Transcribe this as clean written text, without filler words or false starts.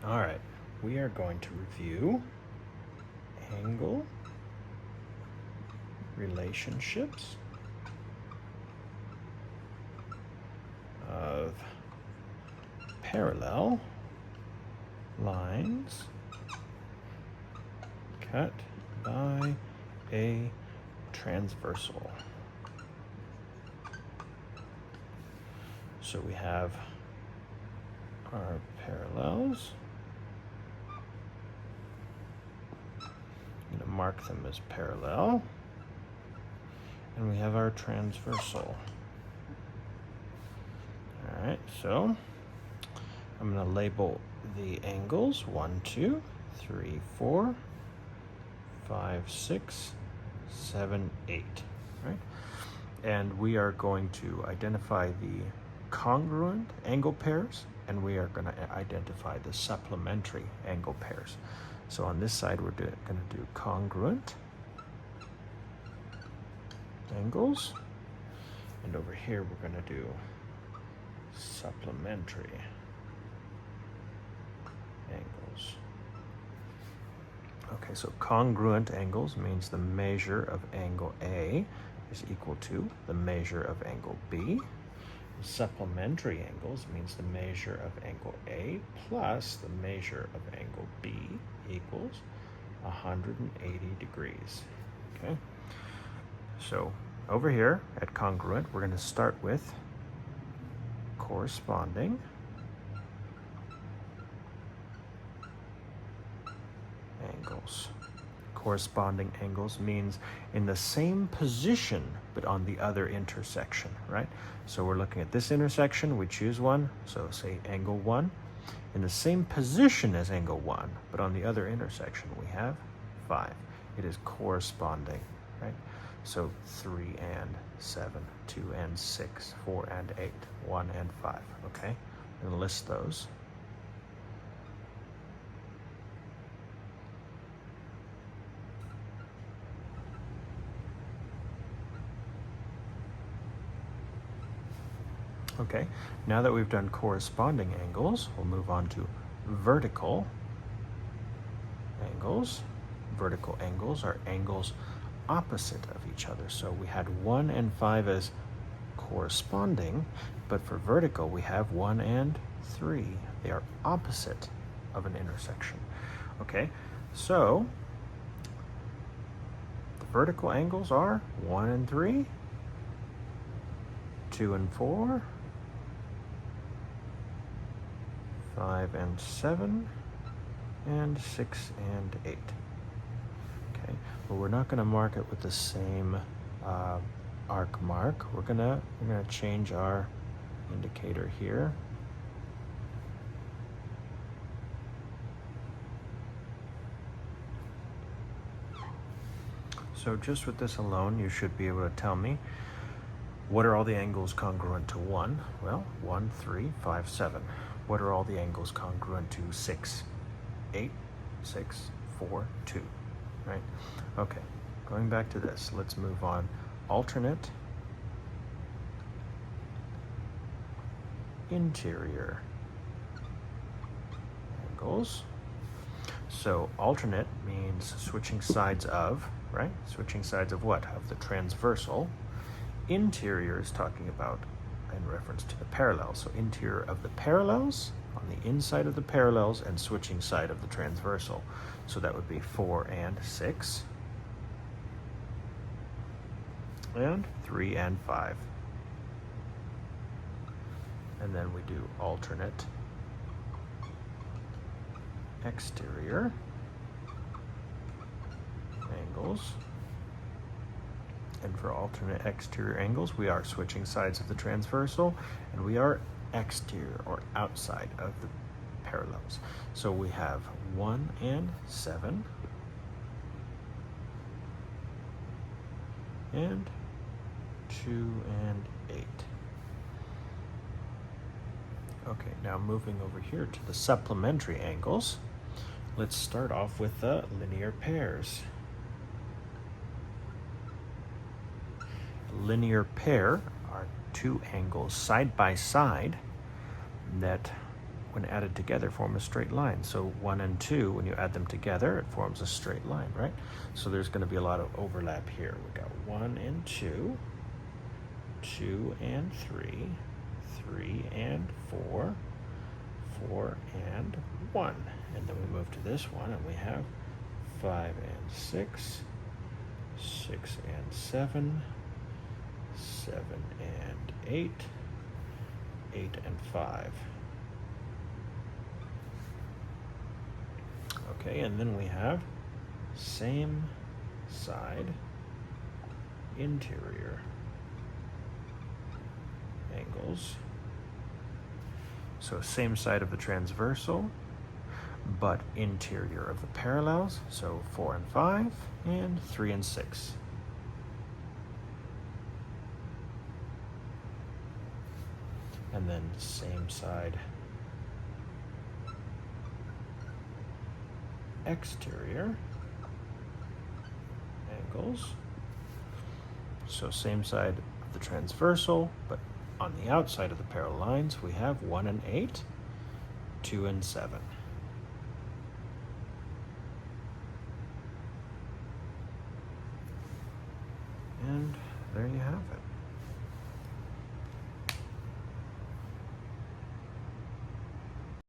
All right, we are going to review angle relationships of parallel lines cut by a transversal. So we have our parallels. I'm going to mark them as parallel. And we have our transversal. All right, so I'm going to label the angles 1, 2, 3, 4, 5, 6, 7, 8. Right? And we are going to identify the congruent angle pairs, and we are going to identify the supplementary angle pairs. So on this side, we're going to do congruent angles, and over here, we're going to do supplementary angles. Okay, so congruent angles means the measure of angle A is equal to the measure of angle B. Supplementary angles means the measure of angle A plus the measure of angle B equals 180 degrees. Okay, so over here at congruent, we're going to start with corresponding angles. Corresponding angles means in the same position but on the other intersection, right? So we're looking at this intersection, we choose one, so say angle 1. In the same position as angle 1, but on the other intersection we have 5. It is corresponding, right? So 3 and 7, 2 and 6, 4 and 8, 1 and 5, okay? And list those. Okay, now that we've done corresponding angles, we'll move on to vertical angles. Vertical angles are angles opposite of each other. So we had 1 and 5 as corresponding, but for vertical we have 1 and 3. They are opposite of an intersection. Okay, so the vertical angles are 1 and 3, 2 and 4, 5 and 7, and 6 and 8. Okay, but we're not going to mark it with the same arc mark. We're gonna change our indicator here. So just with this alone, you should be able to tell me what are all the angles congruent to 1? Well, 1, 3, 5, 7. What are all the angles congruent to 6? 8, 6, 4, 2, right? Okay, going back to this, let's move on. Alternate interior angles. So alternate means switching sides of, right? Switching sides of what? Of the transversal. Interior is talking about in reference to the parallels. So interior of the parallels, on the inside of the parallels, and switching side of the transversal. So that would be 4 and 6. And 3 and 5. And then we do alternate exterior angles. And for alternate exterior angles, we are switching sides of the transversal, and we are exterior or outside of the parallels. So we have 1 and 7, and 2 and 8. Okay, now moving over here to the supplementary angles, let's start off with the linear pairs. Linear pair are two angles side by side that when added together, form a straight line. So 1 and 2, when you add them together, it forms a straight line, right? So there's going to be a lot of overlap here. We got 1 and 2, 2 and 3, 3 and 4, 4 and 1. And then we move to this one, and we have 5 and 6, 6 and 7, 7 and 8, 8 and 5. Okay, and then we have same side interior angles. So same side of the transversal, but interior of the parallels. So 4 and 5, and 3 and 6. And then same side exterior angles. So same side of the transversal, but on the outside of the parallel lines, we have 1 and 8, 2 and 7. And there you have it.